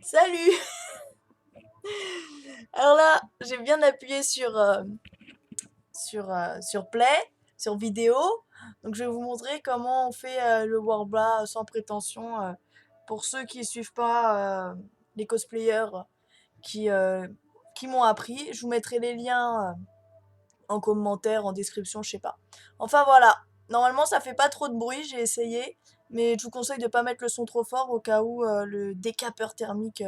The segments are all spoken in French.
Salut! Alors là, j'ai bien appuyé sur play, sur vidéo. Donc je vais vous montrer comment on fait le Warbler sans prétention pour ceux qui suivent pas les cosplayers qui, euh, qui m'ont appris. Je vous mettrai les liens en commentaire, en description, je sais pas. Enfin voilà, normalement ça fait pas trop de bruit, j'ai essayé, mais je vous conseille de pas mettre le son trop fort au cas où le décapeur thermique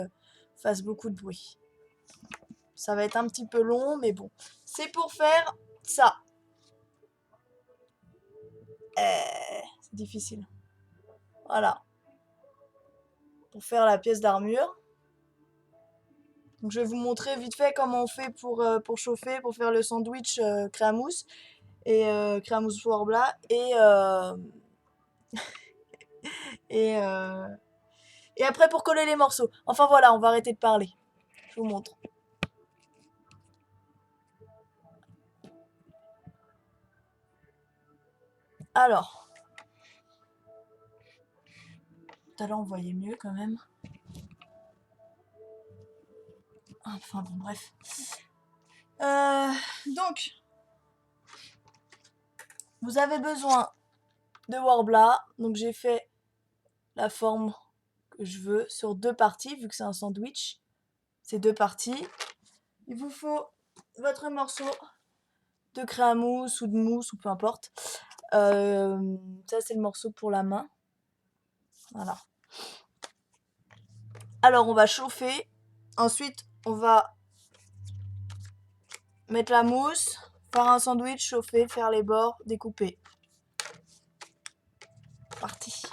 fasse beaucoup de bruit. Ça va être un petit peu long, mais bon. C'est pour faire ça. C'est difficile. Voilà. Pour faire la pièce d'armure. Donc je vais vous montrer vite fait comment on fait pour chauffer, pour faire le sandwich créamousse et créamousse Warbler et, euh, et après pour coller les morceaux. Enfin voilà, on va arrêter de parler. Je vous montre. Alors, tout à l'heure on voyait mieux quand même. Enfin bon, bref. Donc, vous avez besoin de Warbler. Donc j'ai fait la forme que je veux sur deux parties, vu que c'est un sandwich. C'est deux parties. Il vous faut votre morceau de crémousse ou de mousse, ou peu importe. Ça, c'est le morceau pour la main. Voilà. Alors, on va chauffer. Ensuite, on va mettre la mousse, faire un sandwich, chauffer, faire les bords, découper. Parti.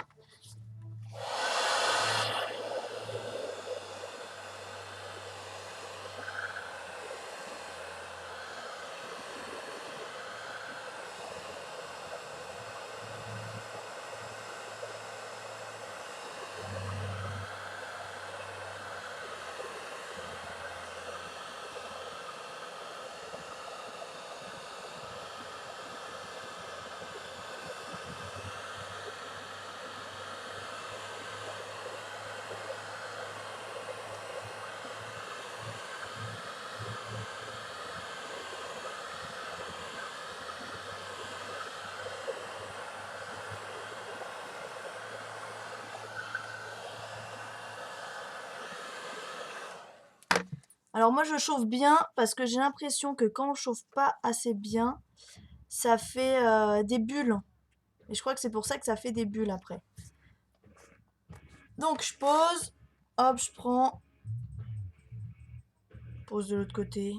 Alors moi je chauffe bien parce que j'ai l'impression que quand on chauffe pas assez bien, ça fait des bulles. Et je crois que c'est pour ça que ça fait des bulles après. Donc je pose, hop, je prends, pose de l'autre côté.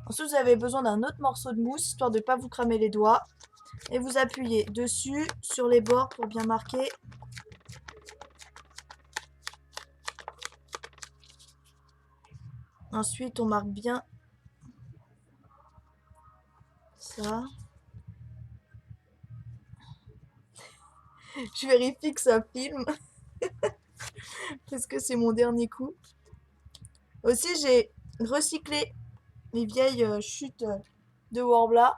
Ensuite vous avez besoin d'un autre morceau de mousse histoire de ne pas vous cramer les doigts. Et vous appuyez dessus, sur les bords pour bien marquer. Ensuite on marque bien ça. Je vérifie que ça filme parce que c'est mon dernier coup. Aussi j'ai recyclé les vieilles chutes de Warbler.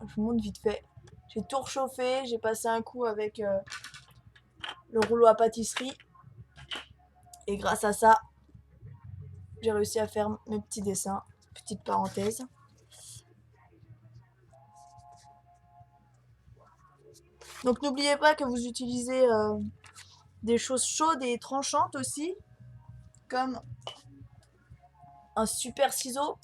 Je vous montre vite fait. J'ai tout réchauffé, j'ai passé un coup avec le rouleau à pâtisserie. Et grâce à ça, j'ai réussi à faire mes petits dessins. Petite parenthèse. Donc n'oubliez pas que vous utilisez des choses chaudes et tranchantes aussi, comme un super ciseau.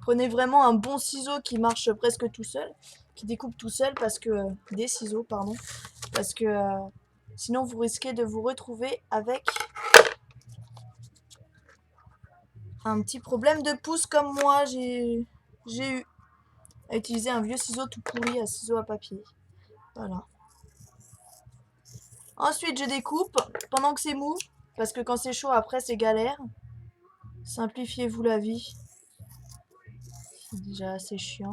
Prenez vraiment un bon ciseau qui marche presque tout seul, qui découpe tout seul parce que des ciseaux, pardon, parce que sinon vous risquez de vous retrouver avec un petit problème de pouce comme moi j'ai eu à utiliser un vieux ciseau tout pourri, un ciseau à papier. Voilà. Ensuite je découpe pendant que c'est mou, parce que quand c'est chaud après c'est galère. Simplifiez-vous la vie. C'est déjà assez chiant.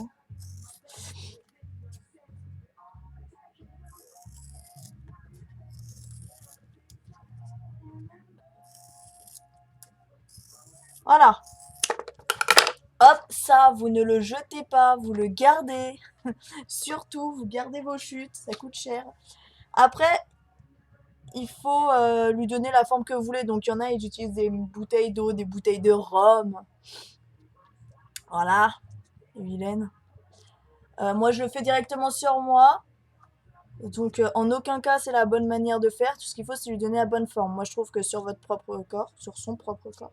Voilà. Hop, ça, vous ne le jetez pas, vous le gardez. Surtout, vous gardez vos chutes, ça coûte cher. Après, il faut lui donner la forme que vous voulez. Donc il y en a, ils utilisent des bouteilles d'eau, des bouteilles de rhum. Voilà, les vilaines. Moi, je le fais directement sur moi. Donc en aucun cas, c'est la bonne manière de faire. Tout ce qu'il faut, c'est lui donner la bonne forme. Moi, je trouve que sur votre propre corps, sur son propre corps,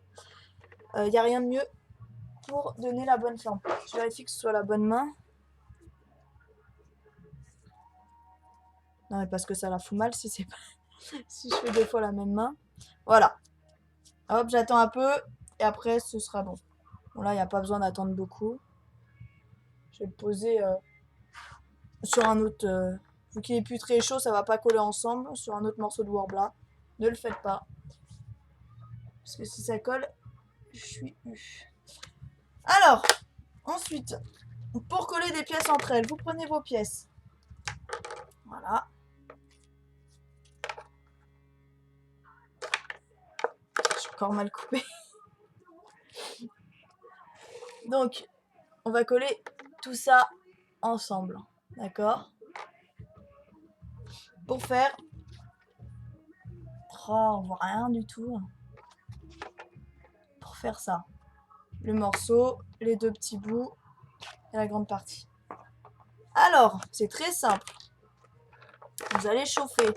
il n'y a rien de mieux pour donner la bonne forme. Je vérifie que ce soit la bonne main. Non, mais parce que ça la fout mal si c'est pas... si je fais deux fois la même main. Voilà. Hop, j'attends un peu et après ce sera bon. Bon là, il n'y a pas besoin d'attendre beaucoup. Je vais le poser sur un autre... vu qu'il est plus très chaud, ça va pas coller ensemble. Sur un autre morceau de Warbla. Ne le faites pas. Parce que si ça colle, je suis U. Alors, ensuite, pour coller des pièces entre elles, vous prenez vos pièces. Voilà. J'ai encore mal coupé. Donc, on va coller tout ça ensemble. D'accord? Pour faire... Oh, on voit rien du tout. Pour faire ça. Le morceau, les deux petits bouts et la grande partie. Alors, c'est très simple. Vous allez chauffer.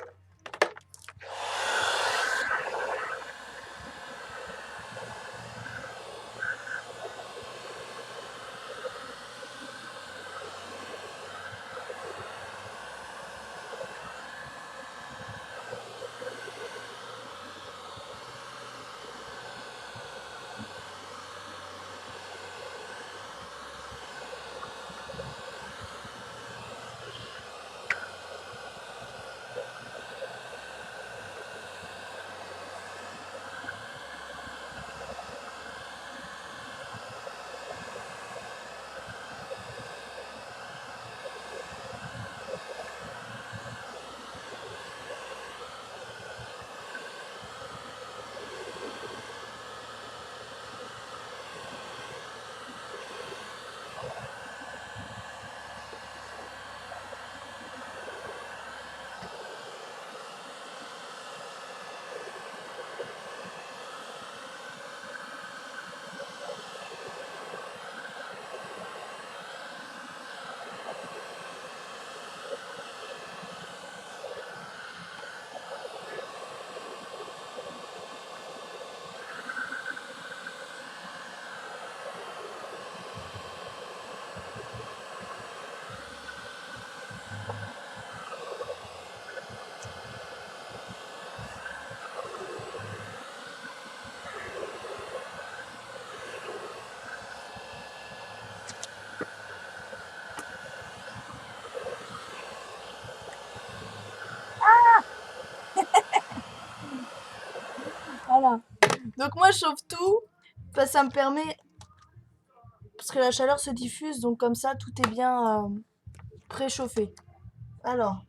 Voilà. Donc moi, je chauffe tout. Ça me permet... Parce que la chaleur se diffuse, donc comme ça, tout est bien préchauffé. Alors,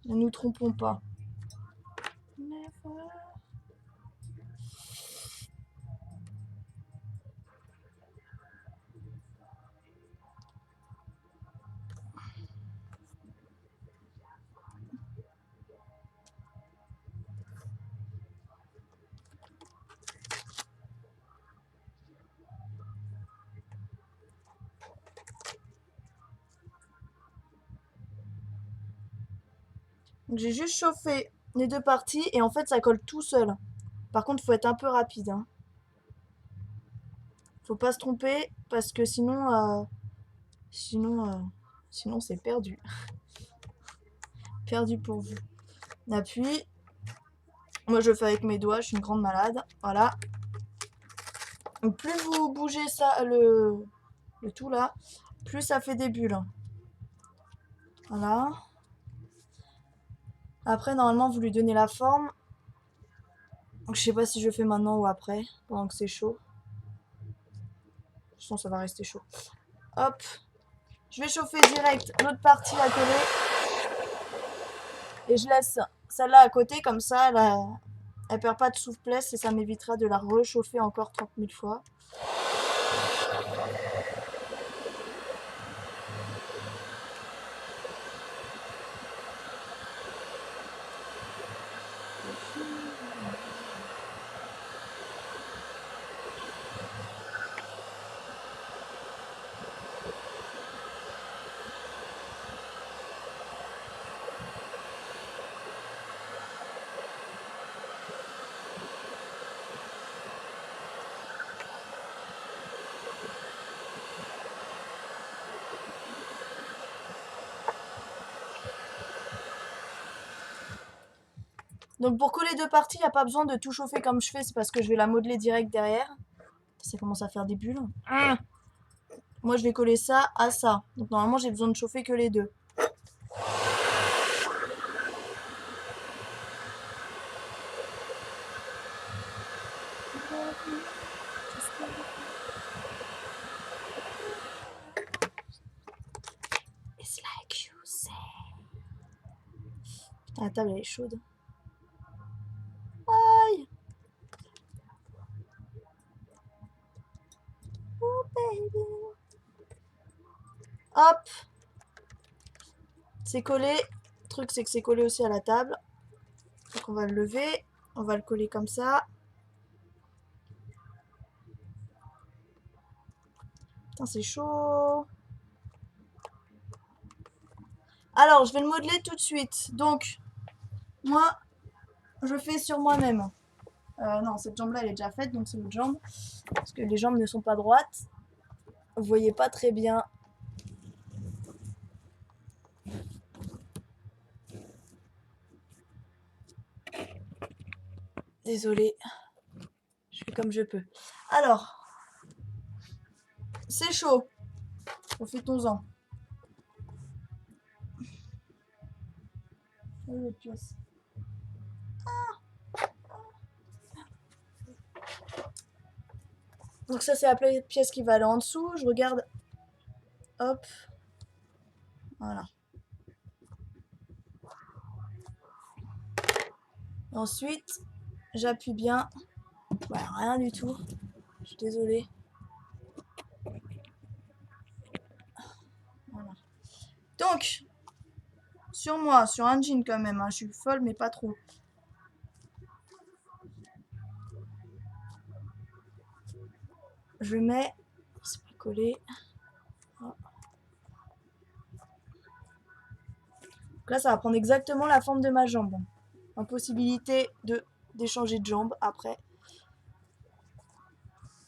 ne nous trompons pas. Donc j'ai juste chauffé les deux parties et en fait ça colle tout seul. Par contre, faut être un peu rapide. Hein. Faut pas se tromper parce que sinon c'est perdu. Perdu pour vous. On appuie. Moi je le fais avec mes doigts, je suis une grande malade. Voilà. Donc, plus vous bougez ça, le tout là, plus ça fait des bulles. Voilà. Après, normalement, vous lui donnez la forme. Donc, je sais pas si je le fais maintenant ou après, pendant que c'est chaud. De toute façon, ça va rester chaud. Hop. Je vais chauffer direct l'autre partie à coller. Et je laisse celle-là à côté, comme ça, elle perd pas de souplesse et ça m'évitera de la réchauffer encore 30 000 fois. Donc pour coller deux parties, il n'y a pas besoin de tout chauffer comme je fais, c'est parce que je vais la modeler direct derrière. Ça commence à faire des bulles. Moi je vais coller ça à ça. Donc normalement j'ai besoin de chauffer que les deux. It's like you say. Putain, la table elle est chaude. Aïe. Oh baby. Hop. C'est collé. Le truc c'est que c'est collé aussi à la table. Donc on va le lever. On va le coller comme ça. Putain c'est chaud. Alors je vais le modeler tout de suite. Donc moi je fais sur moi-même. Non, cette jambe-là, elle est déjà faite, donc c'est l'autre jambe. Parce que les jambes ne sont pas droites. Vous voyez pas très bien. Désolée. Je fais comme je peux. Alors. C'est chaud. Profitons-en. L'autre pièce. Donc ça, c'est la pièce qui va aller en dessous. Je regarde. Hop. Voilà. Ensuite, j'appuie bien. Voilà, rien du tout. Je suis désolée. Voilà. Donc, sur moi, sur un jean quand même. Hein. Je suis folle, mais pas trop. Je mets. C'est pas collé. Oh. Donc là, ça va prendre exactement la forme de ma jambe. Impossibilité d'échanger de jambe après.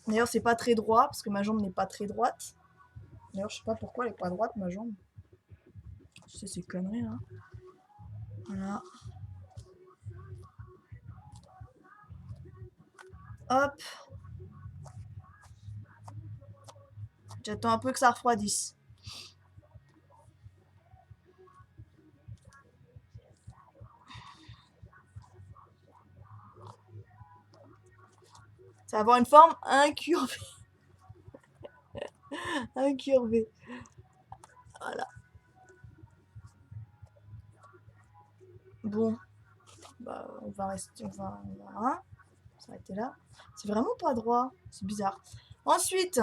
D'ailleurs, c'est pas très droit parce que ma jambe n'est pas très droite. D'ailleurs, je sais pas pourquoi elle est pas droite ma jambe. C'est ces conneries là. Voilà. Hop. J'attends un peu que ça refroidisse. Ça va avoir une forme incurvée. Incurvée. Voilà. Bon. Bah, on va rester. On va s'arrêter là. C'est vraiment pas droit. C'est bizarre. Ensuite,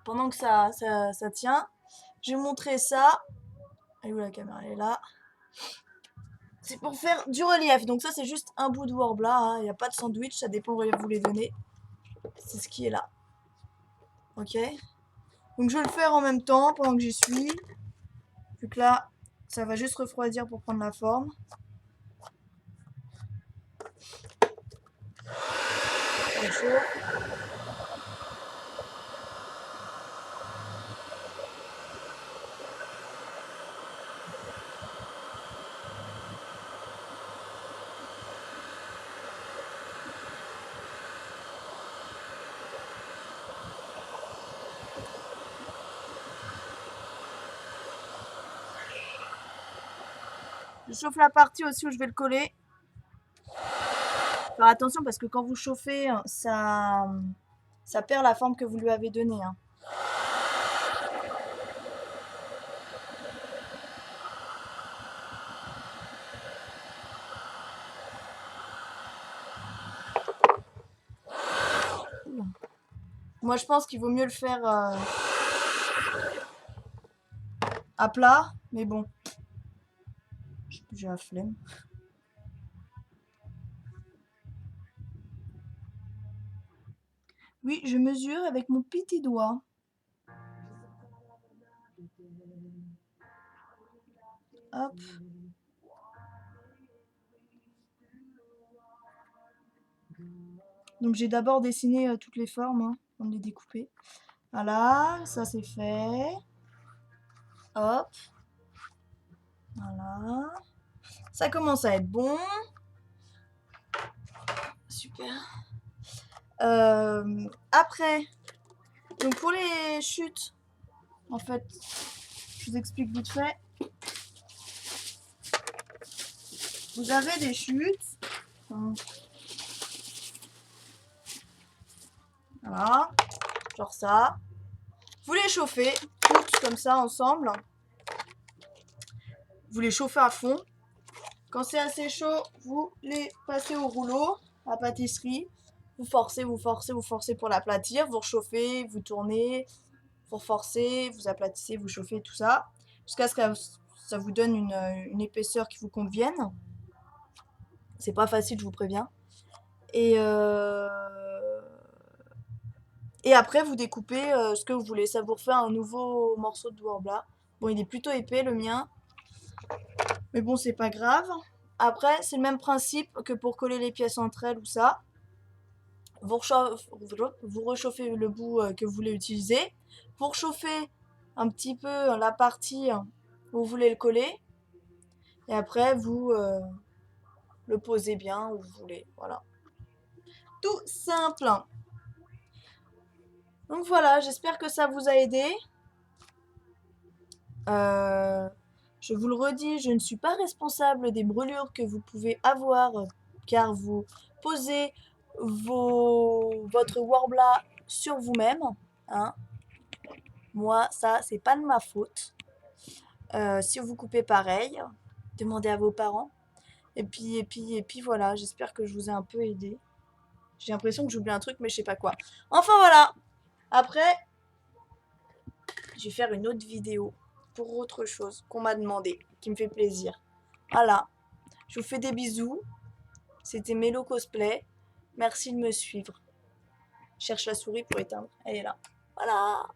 pendant que ça tient, je vais montrer ça. Elle est où la caméra? Elle est là. C'est pour faire du relief. Donc ça, c'est juste un bout de Worbla. Hein. Il n'y a pas de sandwich. Ça dépend où vous les donnez. C'est ce qui est là. Ok. Donc je vais le faire en même temps pendant que j'y suis. Vu que là, ça va juste refroidir pour prendre la forme. C'est chaud. Je chauffe la partie aussi où je vais le coller. Faire attention parce que quand vous chauffez, ça perd la forme que vous lui avez donnée. Hein. Moi, je pense qu'il vaut mieux le faire à plat, mais bon, j'ai la flemme. Oui, je mesure avec mon petit doigt. Hop. Donc j'ai d'abord dessiné toutes les formes, hein, avant de les découper. Voilà, ça c'est fait. Hop. Voilà. Ça commence à être bon. Super. Après, donc pour les chutes, en fait, je vous explique vite fait. Vous avez des chutes. Voilà. Genre ça. Vous les chauffez toutes comme ça ensemble. Vous les chauffez à fond. Quand c'est assez chaud, vous les passez au rouleau à pâtisserie. Vous forcez, vous forcez, vous forcez pour l'aplatir. Vous rechauffez, vous tournez, vous reforcez, vous aplatissez, vous chauffez, tout ça. Jusqu'à ce que ça vous donne une épaisseur qui vous convienne. C'est pas facile, je vous préviens. Et après, vous découpez ce que vous voulez. Ça vous refait un nouveau morceau de Warbla. Bon, il est plutôt épais, le mien. Mais bon, c'est pas grave. Après, c'est le même principe que pour coller les pièces entre elles ou ça. Vous réchauffez le bout que vous voulez utiliser. Vous réchauffez un petit peu la partie où vous voulez le coller. Et après, vous le posez bien où vous voulez. Voilà. Tout simple. Donc voilà, j'espère que ça vous a aidé. Je vous le redis, je ne suis pas responsable des brûlures que vous pouvez avoir car vous posez votre Worbla sur vous-même. Hein. Moi, ça, c'est pas de ma faute. Si vous coupez pareil, demandez à vos parents. Et puis voilà, j'espère que je vous ai un peu aidé. J'ai l'impression que j'oublie un truc, mais je sais pas quoi. Enfin voilà. Après, je vais faire une autre vidéo pour autre chose qu'on m'a demandé, qui me fait plaisir. Voilà. Je vous fais des bisous. C'était Mélo Cosplay. Merci de me suivre. Je cherche la souris pour éteindre. Elle est là. Voilà.